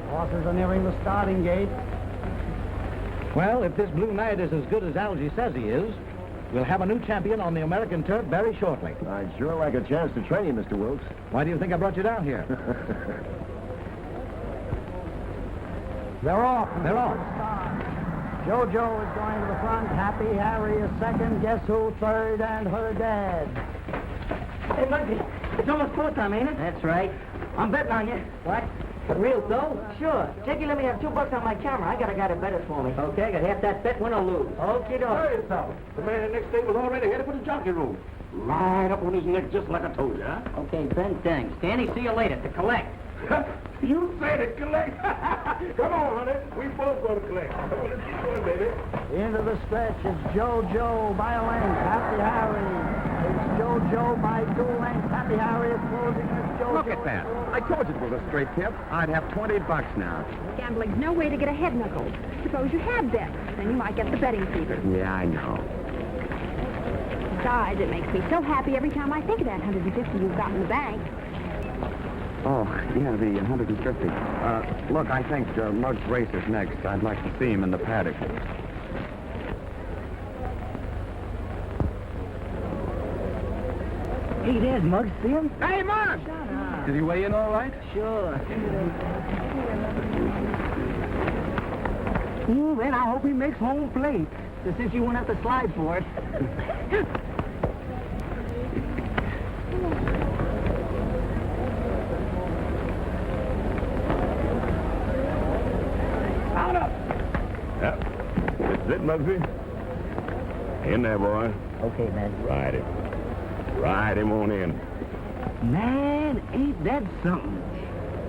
Horses are nearing the starting gate. Well, if this Blue Knight is as good as Algy says he is, we'll have a new champion on the American turf very shortly. I'd sure like a chance to train you, Mr. Wilkes. Why do you think I brought you down here? They're off. They're off. JoJo is going to the front. Happy Harry is second. Guess who third? And her dad. Hey, Muggsy, it's almost full time, ain't it? That's right. I'm betting on you. What? Real dough? Sure. Jackie, let me have $2 on my camera. I got a guy to bet it for me. Okay, got half that bet, win or lose. Okay, doke. Hurry yourself. The man in the next table already headed for the jockey room. Right up on his neck, just like I told you, huh? Okay, Ben, thanks. Danny, see you later. To collect. You said it, collect. Come on, honey. We both going to collect. Come on, let's get going, baby. Into the stretch, it's JoJo by a length. Happy Harry. It's JoJo by 2 lengths. Happy Harry is closing. It's JoJo. Look at that. I told you it was a straight tip. I'd have $20 now. Gambling's no way to get a head knuckle. Suppose you had bets, then you might get the betting fever. Yeah, I know. Besides, it makes me so happy every time I think of that 150 you've got in the bank. Oh, yeah, the 150. Look, I think Muggs' race is next. I'd like to see him in the paddock. Hey, there's Muggs. See him? Hey, Muggs! Shut up. Did he weigh in all right? Sure. Then I hope he makes home plate. So since you won't have to slide for it. Out up. Yep. That's it, Muggsy. In there, boy. Okay, man. Ride him. Ride him on in. Man, ain't that something?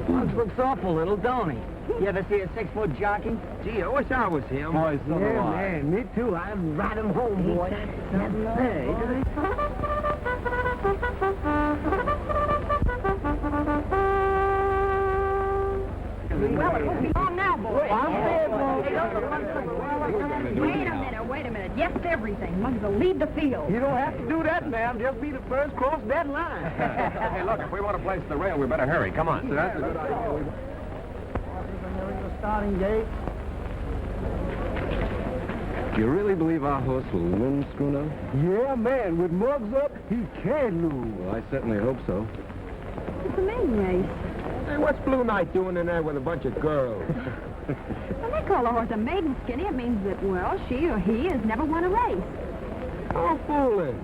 Muggs looks awful little, don't he? You ever see a 6-foot jockey? Gee, I wish I was him. Oh, so do I. man, me too. I'd ride him home, boy. Well, it won't be long now, boy. Wait a minute. Yes, everything. Muggs will lead the field. You don't have to do that, ma'am. Just be the first cross that line. Hey, look, if we want to place the rail, we better hurry. Come on. That's a good idea. Horses are nearing the starting gate. Do you really believe our horse will win, Schooner? Yeah, man. With Muggs up, he can lose. Well, I certainly hope so. It's a maiden race. Hey, what's Blue Knight doing in there with a bunch of girls? When they call a horse a maiden, Skinny, it means that, well, she or he has never won a race. Oh, fooling.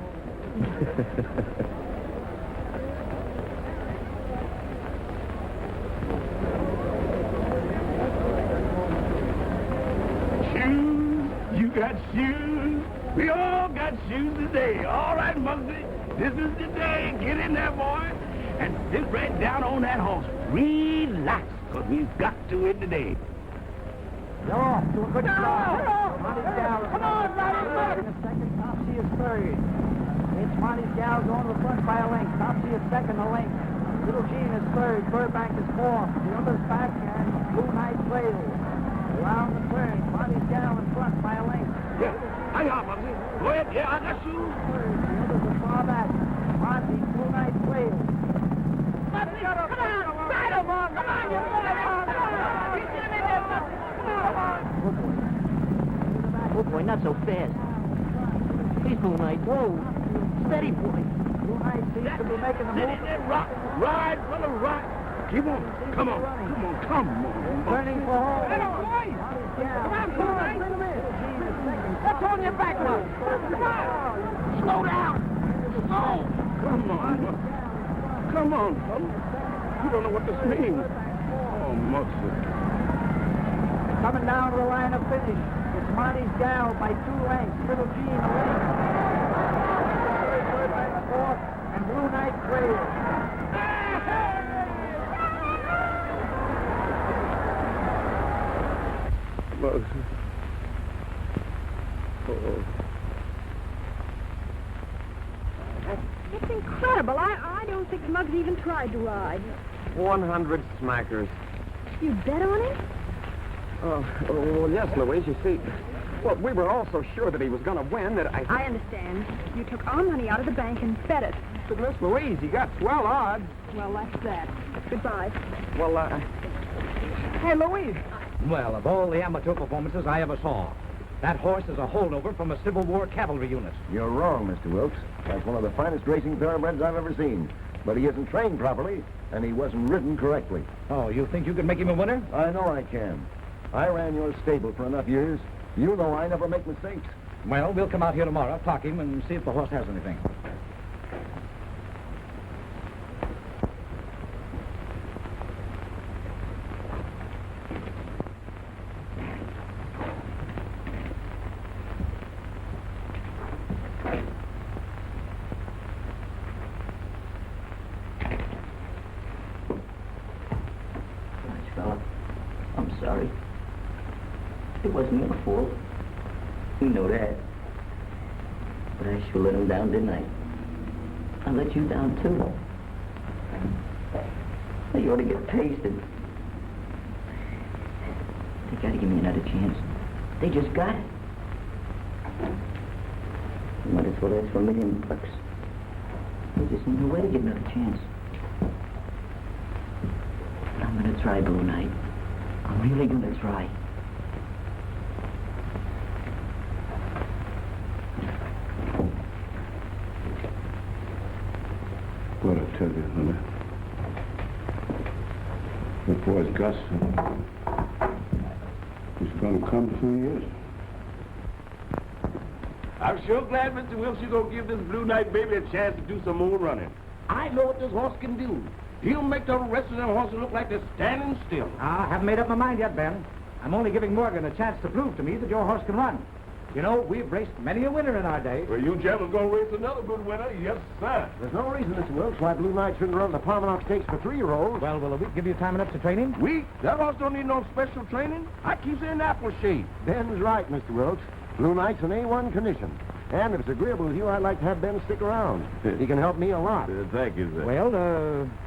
Shoes, you got shoes. We all got shoes today. All right, Muggsy, this is the day. Get in there, boy, and sit right down on that horse. Relax, because we've got to it today. They're off to a good start. Monty's Gal is Come on, Monty, in the second. Topsy is third. It's Monty's Gal going to the front by a length. Topsy is second, a length. Little Jean is third. Burbank is fourth. The others back, and Blue Knight trails. Around the turn, Monty's Gal in front by a length. Yeah, hang on, Muggsy. Go ahead. Yeah, I got shoes. Third. The others are far back. Monty, Blue Knight trails. Come on! Ride him on! Come on, you Oh, boy, not so fast. Please, Blue Knight. Whoa. Steady, boy. Blue Knight seems to be making the Sit move. in there, rock. Ride, brother, ride. Keep on. Come on. Come on. Come on. Turning for home. Come on, boy. Come on, Blue Knight. What's on your back, Muggs? Come on. Slow down. Slow. Come on. Come on, fella. You don't know what this means. Oh, Muggsy. Coming down to the line of finish. It's Monty's Gal by 2 lengths. Little Jean a length. Third by fourth, and Blue Knight trails. Muggsy. Oh. It's incredible. I don't think Muggs even tried to ride. 100 smackers. You bet on him? Well, yes, Louise, you see. Well, we were all so sure that he was going to win that I understand. You took our money out of the bank and bet it. But Miss Louise, you got swell odds. Well, that's that. Goodbye. Well, Hey, Louise. Well, of all the amateur performances I ever saw, that horse is a holdover from a Civil War cavalry unit. You're wrong, Mr. Wilkes. That's one of the finest racing thoroughbreds I've ever seen. But he isn't trained properly, and he wasn't ridden correctly. Oh, you think you could make him a winner? I know I can. I ran your stable for enough years. You know I never make mistakes. Well, we'll come out here tomorrow, talk him, and see if the horse has anything. I'm sorry. It wasn't your fault. You know that. But I sure let him down, didn't I? I let you down, too. You ought to get pasted. They gotta give me another chance. They just got it. Might as well ask for $1 million. They just need a way to get another chance. I'm gonna try, Blue Knight. I'm really gonna try. What I tell you, honey? That boy's Gus. He's gonna come to you. I'm sure glad, Mr. Wilkes, you're gonna give this Blue Knight baby a chance to do some more running. I know what this horse can do. He'll make the rest of them horses look like they're standing still. I haven't made up my mind yet, Ben. I'm only giving Morgan a chance to prove to me that your horse can run. You know, we've raced many a winner in our day. Well, you gentlemen gonna race another good winner? Yes, sir. There's no reason, Mr. Wilkes, why Blue Knight shouldn't run the Palmernock Stakes for 3-year-olds. Well, will a week give you time enough to train him? We? That horse don't need no special training. I keep saying apple shape. Ben's right, Mr. Wilkes. Blue Knight's in A1 condition. And if it's agreeable with you, I'd like to have Ben stick around. He can help me a lot. Thank you, sir. Well,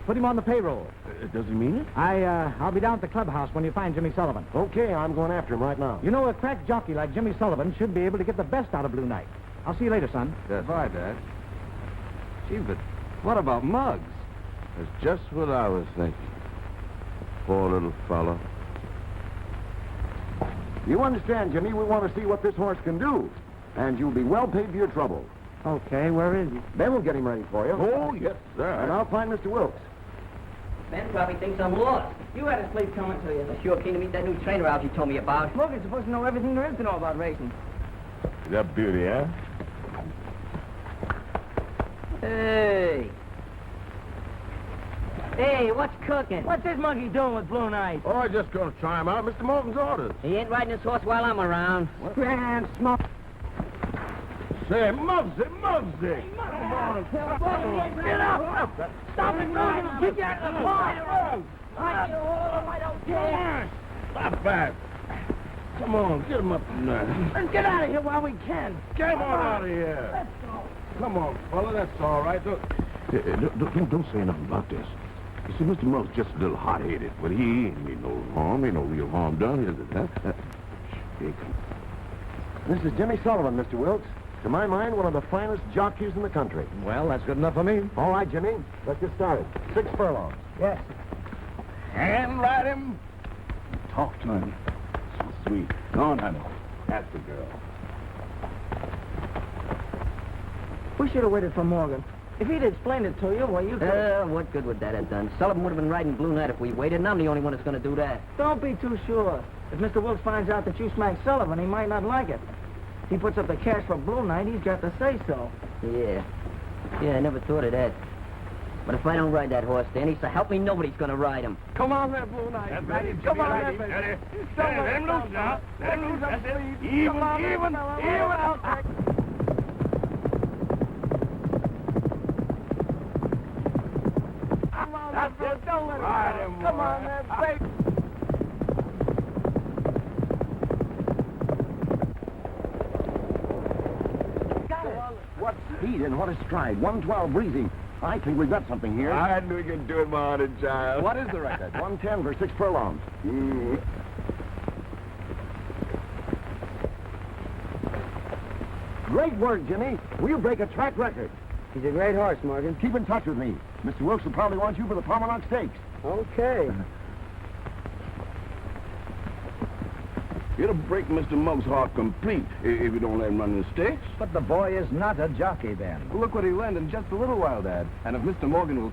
put him on the payroll. Does he mean it? I'll be down at the clubhouse when you find Jimmy Sullivan. Okay, I'm going after him right now. You know, a crack jockey like Jimmy Sullivan should be able to get the best out of Blue Knight. I'll see you later, son. Bye, Dad. Gee, but what about Muggs? That's just what I was thinking. Poor little fella. You understand, Jimmy, we want to see what this horse can do. And you'll be well paid for your trouble. Okay, where is he? Ben will get him ready for you. Oh, yes, sir. And I'll find Mr. Wilkes. Ben probably thinks I'm lost. You had a sleep coming to you. I sure keen to meet that new trainer Algie told me about. Morgan's supposed to know everything there is to know about racing. That beauty, huh? Hey. Hey, what's cooking? What's this monkey doing with Blue Knight? Oh, I'm just gonna try him out. Mr. Morgan's orders. He ain't riding his horse while I'm around. Grand smoke. Say, Muggsy! Come on. Get up! Stop it, Morgan! Get out of the car! I don't care! Stop that. Come on, get him up tonight. Let's get out of here while we can. Get him on out of here. Let's go. Come on, fella, that's all right. Don't say nothing about this. You see, Mr. Muggs just a little hot-headed, but he ain't mean no harm. Ain't no real harm done, is it, huh? Here, come. This is Jimmy Sullivan, Mr. Wilkes. To my mind, one of the finest jockeys in the country. Well, that's good enough for me. All right, Jimmy, let's get started. 6 furlongs. Yes. Hand ride him. Talk to him. So sweet. Go on, honey. That's the girl. We should have waited for Morgan. If he'd explained it to you, well, you could... What good would that have done? Sullivan would have been riding Blue Knight if we waited, and I'm the only one that's going to do that. Don't be too sure. If Mr. Wilkes finds out that you smacked Sullivan, he might not like it. If he puts up the cash for Blue Knight, he's got to say so. Yeah, I never thought of that. But if I don't ride that horse, Danny, so help me, nobody's going to ride him. Come on there, Blue Knight. That's right, Jimmy. Come on Right, there, Eddie. baby. Let him loose now. Let him loose. That's it. Even. Come on, That's there, it. don't let him Ride go. him, Come boy. on there, baby. What speed and what a stride. 112 breezy. I think we've got something here. I knew you'd do it, my honey child. What is the record? 110 for 6 furlongs. Great work, Jimmy. We'll break a track record. He's a great horse, Morgan. Keep in touch with me. Mr. Wilkes will probably want you for the Palmernock Stakes. Okay. It'll break Mr. Muggs' heart complete if you don't let him run in the stakes. But the boy is not a jockey then. Look what he learned in just a little while, Dad. And if Mr. Morgan will